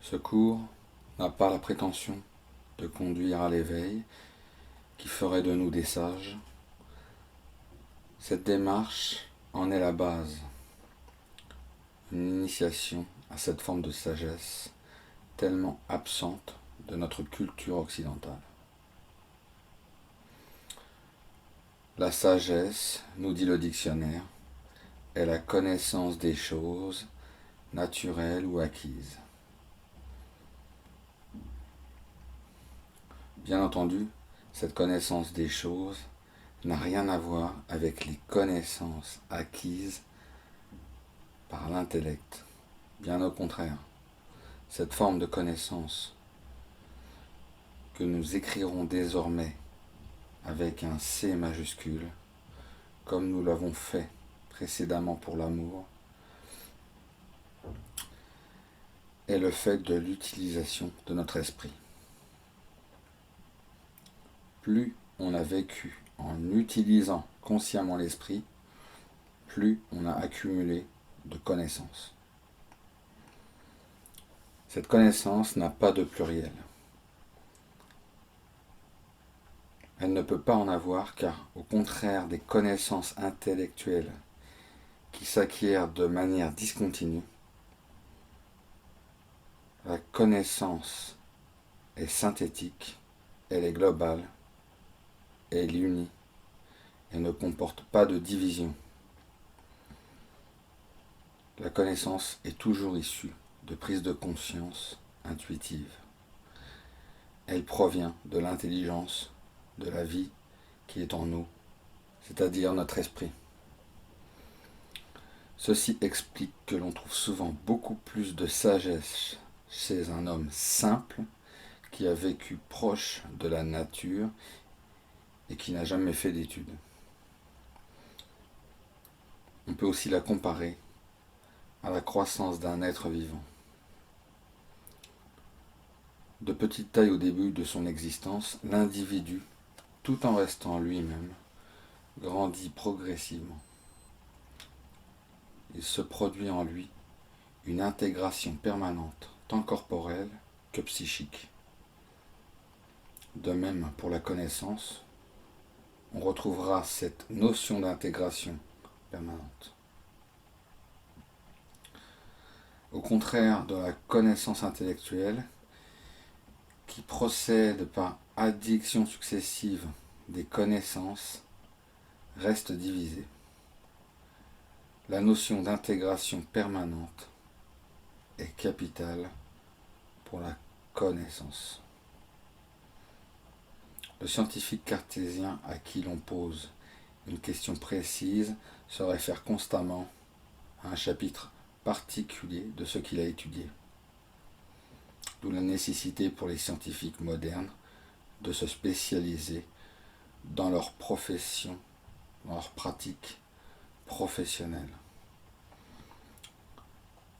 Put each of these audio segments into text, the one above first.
Ce cours n'a pas la prétention de conduire à l'éveil qui ferait de nous des sages. Cette démarche en est la base, une initiation à cette forme de sagesse tellement absente de notre culture occidentale. La sagesse, nous dit le dictionnaire, est la connaissance des choses naturelles ou acquises. Bien entendu, cette connaissance des choses n'a rien à voir avec les connaissances acquises par l'intellect. Bien au contraire, cette forme de connaissance que nous écrirons désormais avec un C majuscule, comme nous l'avons fait précédemment pour l'amour, est le fait de l'utilisation de notre esprit. Plus on a vécu en utilisant consciemment l'esprit, plus on a accumulé de connaissances. Cette connaissance n'a pas de pluriel. Elle ne peut pas en avoir car, au contraire des connaissances intellectuelles qui s'acquièrent de manière discontinue, la connaissance est synthétique, elle est globale, elle est unie et ne comporte pas de division. La connaissance est toujours issue de prise de conscience intuitive. Elle provient de l'intelligence, de la vie qui est en nous, c'est-à-dire notre esprit. Ceci explique que l'on trouve souvent beaucoup plus de sagesse chez un homme simple qui a vécu proche de la nature et qui n'a jamais fait d'études. On peut aussi la comparer à la croissance d'un être vivant. De petite taille au début de son existence, l'individu, tout en restant lui-même, grandit progressivement. Il se produit en lui une intégration permanente, tant corporelle que psychique. De même pour la connaissance, on retrouvera cette notion d'intégration permanente. Au contraire de la connaissance intellectuelle, qui procède par addiction successive des connaissances, reste divisée. La notion d'intégration permanente est capitale pour la connaissance. Le scientifique cartésien à qui l'on pose une question précise se réfère constamment à un chapitre particulier de ce qu'il a étudié. D'où la nécessité pour les scientifiques modernes de se spécialiser dans leur profession, dans leur pratique professionnelle.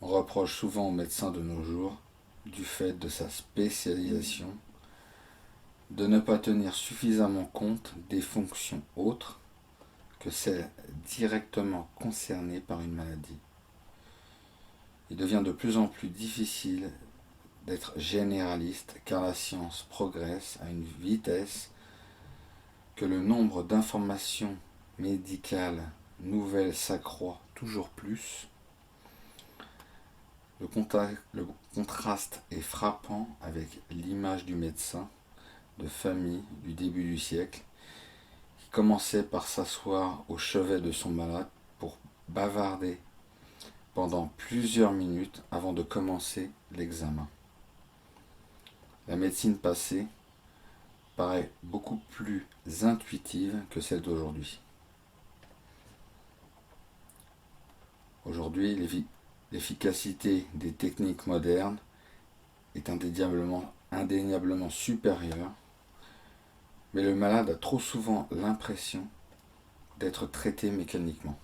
On reproche souvent aux médecins de nos jours, du fait de sa spécialisation, de ne pas tenir suffisamment compte des fonctions autres que celles directement concernées par une maladie. Il devient de plus en plus difficile d'être généraliste car la science progresse à une vitesse que le nombre d'informations médicales nouvelles s'accroît toujours plus. Le contraste est frappant avec l'image du médecin de famille du début du siècle qui commençait par s'asseoir au chevet de son malade pour bavarder pendant plusieurs minutes avant de commencer l'examen. La médecine passée paraît beaucoup plus intuitive que celle d'aujourd'hui. Aujourd'hui, l'efficacité des techniques modernes est indéniablement supérieure, mais le malade a trop souvent l'impression d'être traité mécaniquement.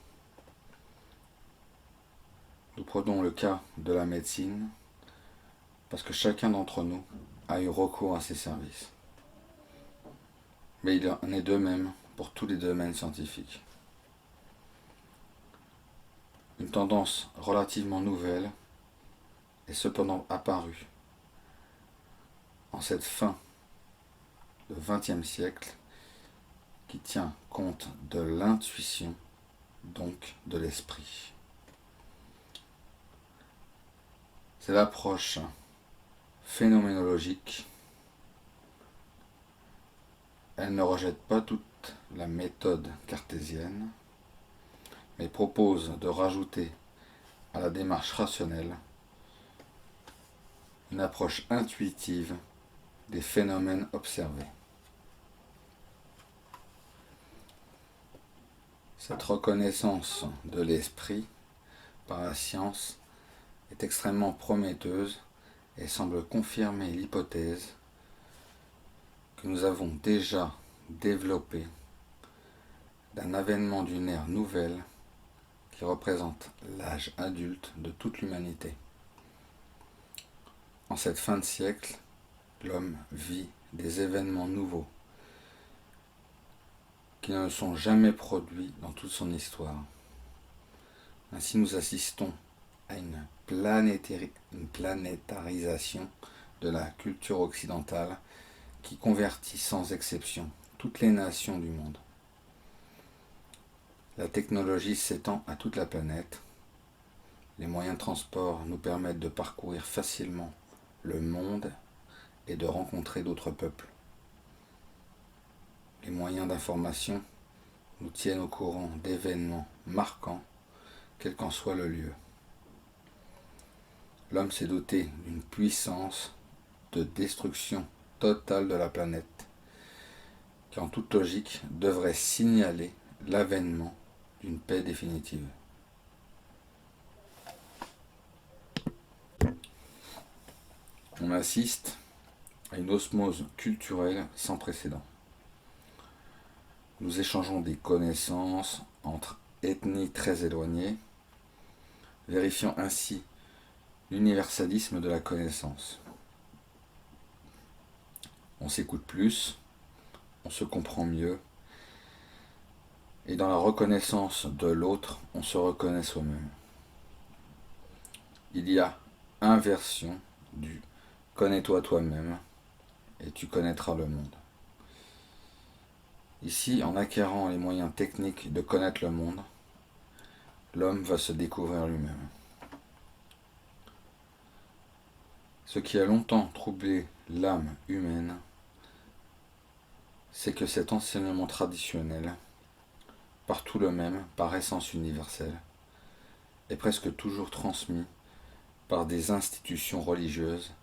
Nous prenons le cas de la médecine parce que chacun d'entre nous a eu recours à ses services. Mais il en est de même pour tous les domaines scientifiques. Une tendance relativement nouvelle est cependant apparue en cette fin de XXe siècle qui tient compte de l'intuition, donc de l'esprit. C'est l'approche phénoménologique. Elle ne rejette pas toute la méthode cartésienne, mais propose de rajouter à la démarche rationnelle une approche intuitive des phénomènes observés. Cette reconnaissance de l'esprit par la science est extrêmement prometteuse et semble confirmer l'hypothèse que nous avons déjà développée d'un avènement d'une ère nouvelle qui représente l'âge adulte de toute l'humanité. En cette fin de siècle, l'homme vit des événements nouveaux qui ne sont jamais produits dans toute son histoire. Ainsi, nous assistons à une planétarisation de la culture occidentale qui convertit sans exception toutes les nations du monde. La technologie s'étend à toute la planète. Les moyens de transport nous permettent de parcourir facilement le monde et de rencontrer d'autres peuples. Les moyens d'information nous tiennent au courant d'événements marquants, quel qu'en soit le lieu. L'homme s'est doté d'une puissance de destruction totale de la planète, qui en toute logique devrait signaler l'avènement d'une paix définitive. On assiste à une osmose culturelle sans précédent. Nous échangeons des connaissances entre ethnies très éloignées, vérifiant ainsi l'universalisme de la connaissance. On s'écoute plus, on se comprend mieux, et dans la reconnaissance de l'autre, on se reconnaît soi-même. Il y a inversion du « connais-toi toi-même » et tu connaîtras le monde. Ici, en acquérant les moyens techniques de connaître le monde, l'homme va se découvrir lui-même. Ce qui a longtemps troublé l'âme humaine, c'est que cet enseignement traditionnel, partout le même, par essence universelle, est presque toujours transmis par des institutions religieuses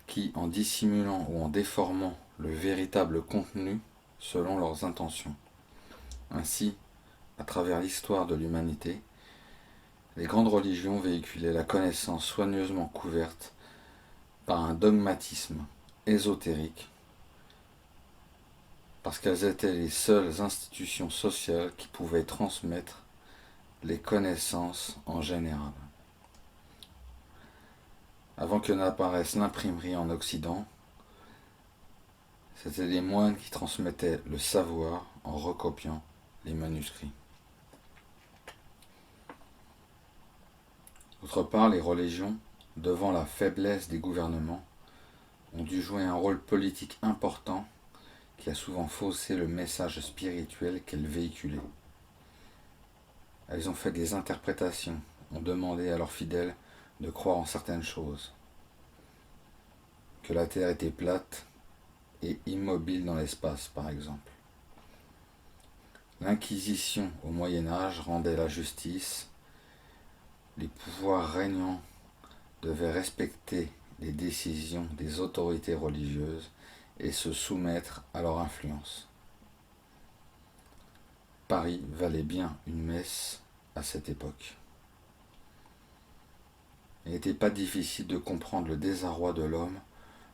qui, en dissimulant ou en déformant le véritable contenu selon leurs intentions. Ainsi, à travers l'histoire de l'humanité, les grandes religions véhiculaient la connaissance soigneusement couverte par un dogmatisme ésotérique, parce qu'elles étaient les seules institutions sociales qui pouvaient transmettre les connaissances en général. Avant que n'apparaisse l'imprimerie en Occident, c'étaient les moines qui transmettaient le savoir en recopiant les manuscrits. D'autre part, les religions, devant la faiblesse des gouvernements, ont dû jouer un rôle politique important qui a souvent faussé le message spirituel qu'elles véhiculaient. Elles ont fait des interprétations, ont demandé à leurs fidèles de croire en certaines choses, que la terre était plate et immobile dans l'espace, par exemple. L'Inquisition au Moyen-Âge rendait la justice, les pouvoirs régnants devaient respecter les décisions des autorités religieuses et se soumettre à leur influence. Paris valait bien une messe à cette époque. Il n'était pas difficile de comprendre le désarroi de l'homme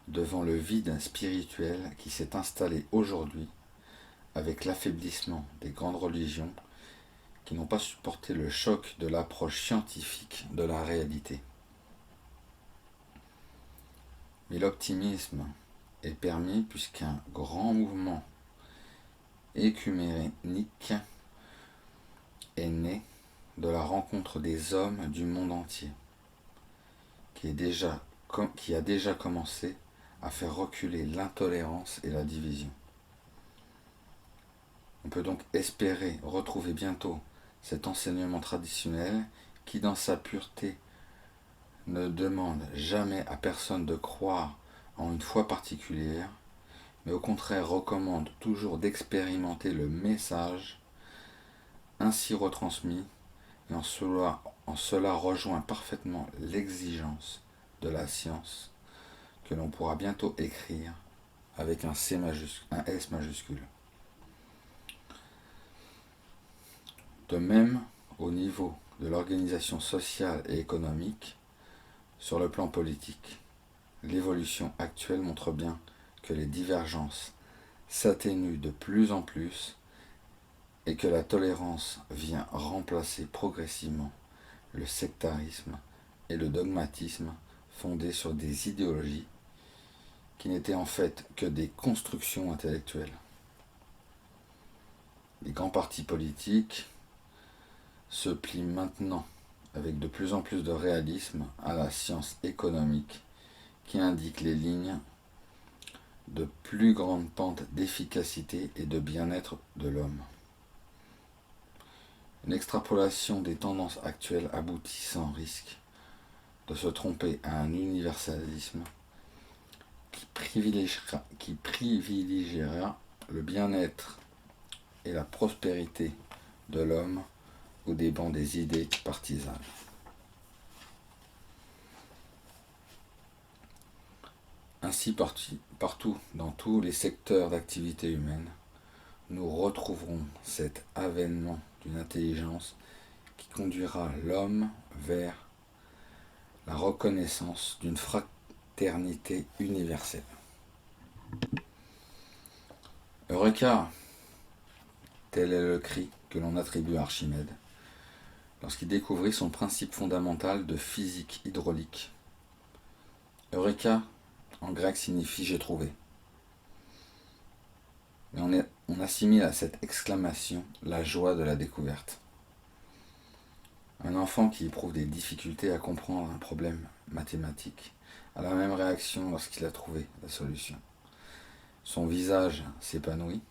devant le vide spirituel qui s'est installé aujourd'hui avec l'affaiblissement des grandes religions qui n'ont pas supporté le choc de l'approche scientifique de la réalité. Mais l'optimisme est permis puisqu'un grand mouvement écuménique est né de la rencontre des hommes du monde entier, qui a déjà commencé à faire reculer l'intolérance et la division. On peut donc espérer retrouver bientôt cet enseignement traditionnel qui, dans sa pureté, ne demande jamais à personne de croire en une foi particulière, mais au contraire recommande toujours d'expérimenter le message ainsi retransmis, et en cela rejoint parfaitement l'exigence de la science que l'on pourra bientôt écrire avec un S majuscule. De même, au niveau de l'organisation sociale et économique, sur le plan politique, l'évolution actuelle montre bien que les divergences s'atténuent de plus en plus et que la tolérance vient remplacer progressivement le sectarisme et le dogmatisme fondés sur des idéologies qui n'étaient en fait que des constructions intellectuelles. Les grands partis politiques se plient maintenant avec de plus en plus de réalisme à la science économique qui indique les lignes de plus grande pente d'efficacité et de bien-être de l'homme. Une extrapolation des tendances actuelles aboutit sans risque de se tromper à un universalisme qui privilégiera le bien-être et la prospérité de l'homme au dépens des idées partisanes. Ainsi, partout, dans tous les secteurs d'activité humaine, nous retrouverons cet avènement d'une intelligence qui conduira l'homme vers la reconnaissance d'une fraternité universelle. Eureka! Tel est le cri que l'on attribue à Archimède lorsqu'il découvrit son principe fondamental de physique hydraulique. Eureka, en grec, signifie « j'ai trouvé ». Mais on assimile à cette exclamation la joie de la découverte. Un enfant qui éprouve des difficultés à comprendre un problème mathématique a la même réaction lorsqu'il a trouvé la solution. Son visage s'épanouit,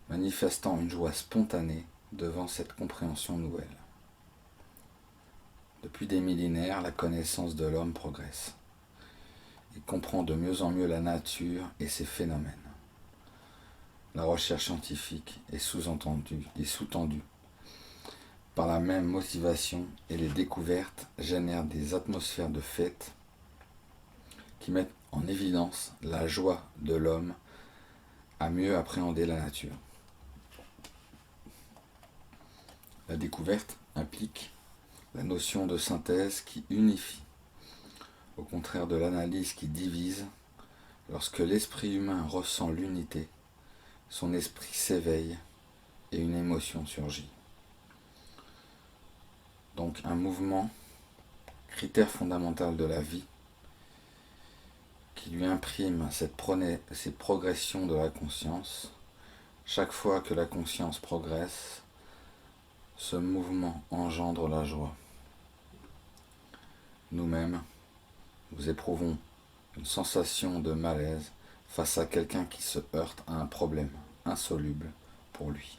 manifestant une joie spontanée devant cette compréhension nouvelle. Depuis des millénaires, la connaissance de l'homme progresse. Il comprend de mieux en mieux la nature et ses phénomènes. La recherche scientifique est sous-tendue par la même motivation et les découvertes génèrent des atmosphères de fête qui mettent en évidence la joie de l'homme à mieux appréhender la nature. La découverte implique la notion de synthèse qui unifie, au contraire de l'analyse qui divise. Lorsque l'esprit humain ressent l'unité, son esprit s'éveille et une émotion surgit. Donc un mouvement, critère fondamental de la vie, qui lui imprime cette progression de la conscience. Chaque fois que la conscience progresse, ce mouvement engendre la joie. Nous-mêmes, nous éprouvons une sensation de malaise face à quelqu'un qui se heurte à un problème insoluble pour lui.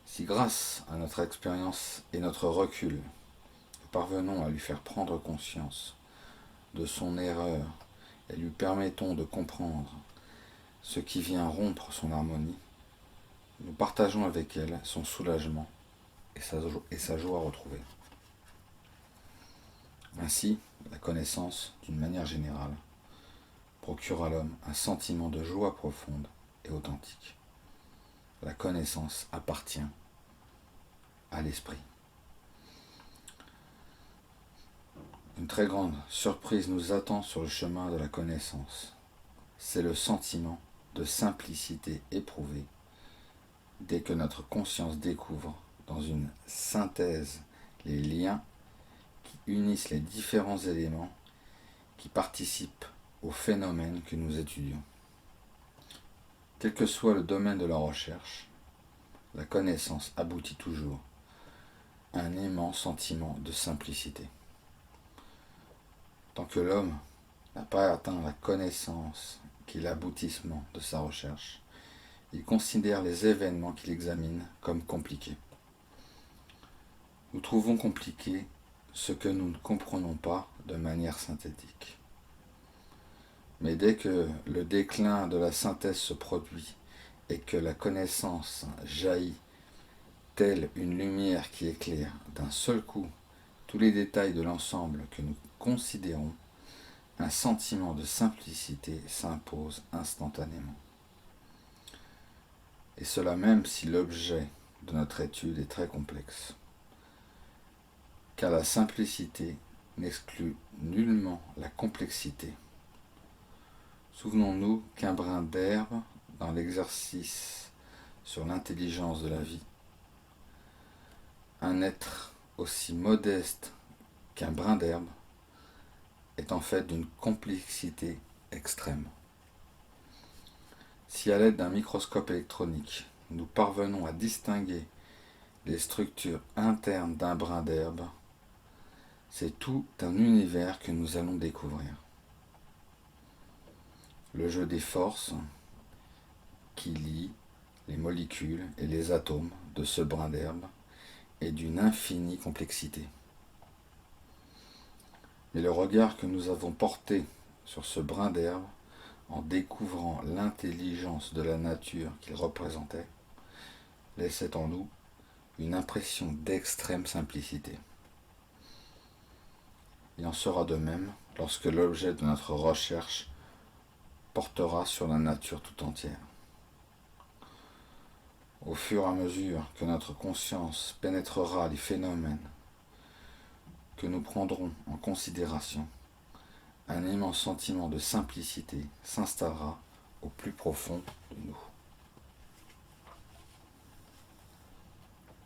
Si grâce à notre expérience et notre recul, nous parvenons à lui faire prendre conscience de son erreur et lui permettons de comprendre ce qui vient rompre son harmonie, nous partageons avec elle son soulagement et sa joie retrouvée. Ainsi, la connaissance, d'une manière générale, procure à l'homme un sentiment de joie profonde et authentique. La connaissance appartient à l'esprit. Une très grande surprise nous attend sur le chemin de la connaissance. C'est le sentiment de simplicité éprouvé dès que notre conscience découvre dans une synthèse les liens qui unissent les différents éléments qui participent au phénomène que nous étudions. Quel que soit le domaine de la recherche, la connaissance aboutit toujours à un aimant sentiment de simplicité. Tant que l'homme n'a pas atteint la connaissance qui est l'aboutissement de sa recherche, il considère les événements qu'il examine comme compliqués. Nous trouvons compliqué ce que nous ne comprenons pas de manière synthétique. Mais dès que le déclin de la synthèse se produit et que la connaissance jaillit telle une lumière qui éclaire d'un seul coup tous les détails de l'ensemble que nous considérons, un sentiment de simplicité s'impose instantanément. Et cela même si l'objet de notre étude est très complexe. Car la simplicité n'exclut nullement la complexité. Souvenons-nous qu'un brin d'herbe dans l'exercice sur l'intelligence de la vie, un être aussi modeste qu'un brin d'herbe, est en fait d'une complexité extrême. Si à l'aide d'un microscope électronique, nous parvenons à distinguer les structures internes d'un brin d'herbe, c'est tout un univers que nous allons découvrir. Le jeu des forces qui lie les molécules et les atomes de ce brin d'herbe est d'une infinie complexité. Mais le regard que nous avons porté sur ce brin d'herbe en découvrant l'intelligence de la nature qu'il représentait, laissait en nous une impression d'extrême simplicité. Il en sera de même lorsque l'objet de notre recherche portera sur la nature tout entière. Au fur et à mesure que notre conscience pénétrera les phénomènes que nous prendrons en considération, un immense sentiment de simplicité s'installera au plus profond de nous.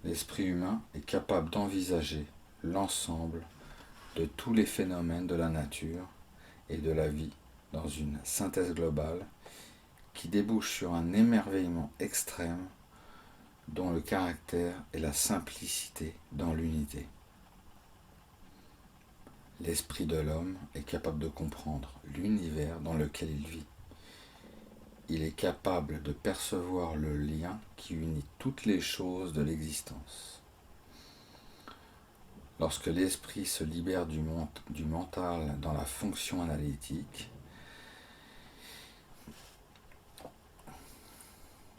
L'esprit humain est capable d'envisager l'ensemble de tous les phénomènes de la nature et de la vie dans une synthèse globale qui débouche sur un émerveillement extrême dont le caractère est la simplicité dans l'unité. L'esprit de l'homme est capable de comprendre l'univers dans lequel il vit. Il est capable de percevoir le lien qui unit toutes les choses de l'existence. Lorsque l'esprit se libère du mental dans la fonction analytique,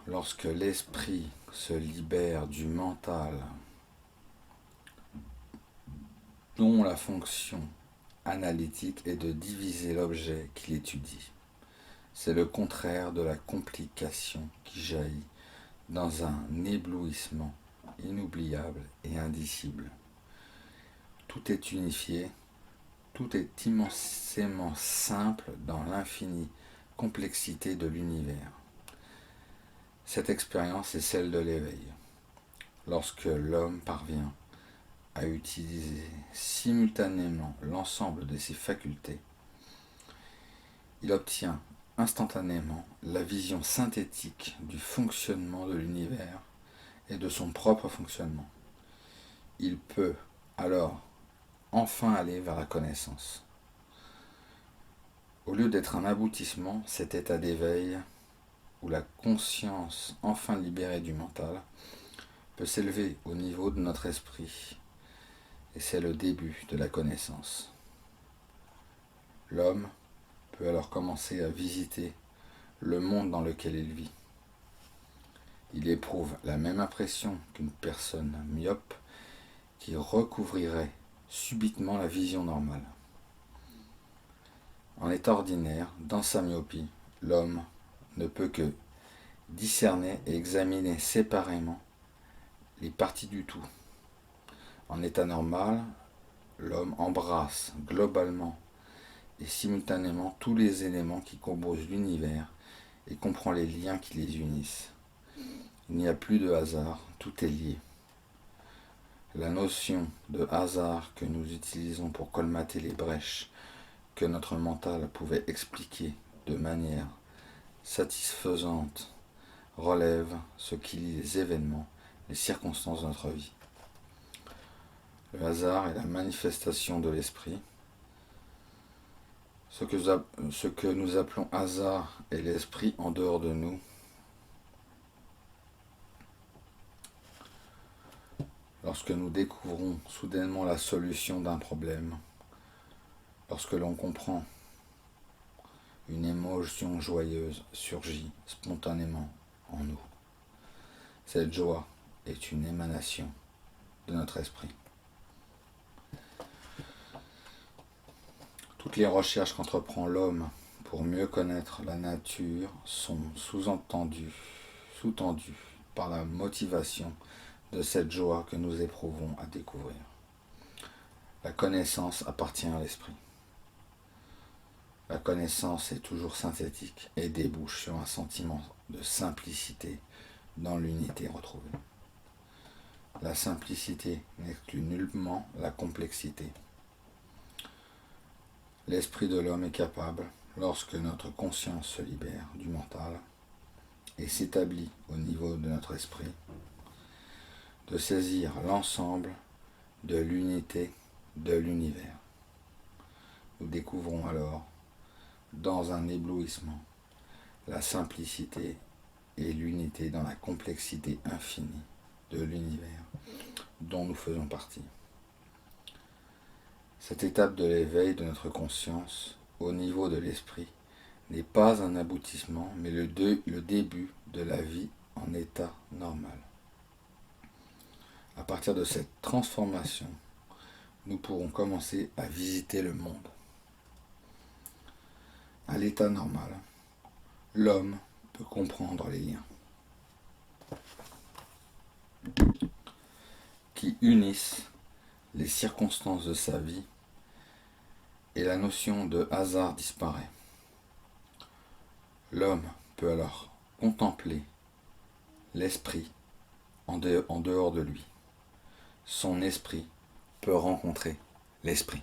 lorsque l'esprit se libère du mental dont la fonction analytique est de diviser l'objet qu'il étudie. C'est le contraire de la complication qui jaillit dans un éblouissement inoubliable et indicible. Tout est unifié, tout est immensément simple dans l'infinie complexité de l'univers. Cette expérience est celle de l'éveil. Lorsque l'homme parvient à utiliser simultanément l'ensemble de ses facultés, il obtient instantanément la vision synthétique du fonctionnement de l'univers et de son propre fonctionnement. Il peut alors enfin aller vers la connaissance. Au lieu d'être un aboutissement, cet état d'éveil, où la conscience enfin libérée du mental, peut s'élever au niveau de notre esprit, et c'est le début de la connaissance. L'homme peut alors commencer à visiter le monde dans lequel il vit. Il éprouve la même impression qu'une personne myope qui recouvrirait subitement la vision normale. En état ordinaire, dans sa myopie, l'homme ne peut que discerner et examiner séparément les parties du tout. En état normal, l'homme embrasse globalement et simultanément tous les éléments qui composent l'univers et comprend les liens qui les unissent. Il n'y a plus de hasard, tout est lié. La notion de hasard que nous utilisons pour colmater les brèches que notre mental pouvait expliquer de manière satisfaisante relève ce qui lie les événements, les circonstances de notre vie. Le hasard est la manifestation de l'esprit. Ce que nous appelons hasard est l'esprit en dehors de nous. Lorsque nous découvrons soudainement la solution d'un problème, lorsque l'on comprend, une émotion joyeuse surgit spontanément en nous. Cette joie est une émanation de notre esprit. Toutes les recherches qu'entreprend l'homme pour mieux connaître la nature sont sous-tendues par la motivation de cette joie que nous éprouvons à découvrir. La connaissance appartient à l'esprit. La connaissance est toujours synthétique et débouche sur un sentiment de simplicité dans l'unité retrouvée. La simplicité n'exclut nullement la complexité. L'esprit de l'homme est capable, lorsque notre conscience se libère du mental et s'établit au niveau de notre esprit, de saisir l'ensemble de l'unité de l'univers. Nous découvrons alors, dans un éblouissement, la simplicité et l'unité dans la complexité infinie de l'univers dont nous faisons partie. Cette étape de l'éveil de notre conscience au niveau de l'esprit n'est pas un aboutissement, mais le début de la vie en état normal. À partir de cette transformation, nous pourrons commencer à visiter le monde. À l'état normal, l'homme peut comprendre les liens qui unissent les circonstances de sa vie et la notion de hasard disparaît. L'homme peut alors contempler l'esprit en dehors de lui. Son esprit peut rencontrer l'esprit.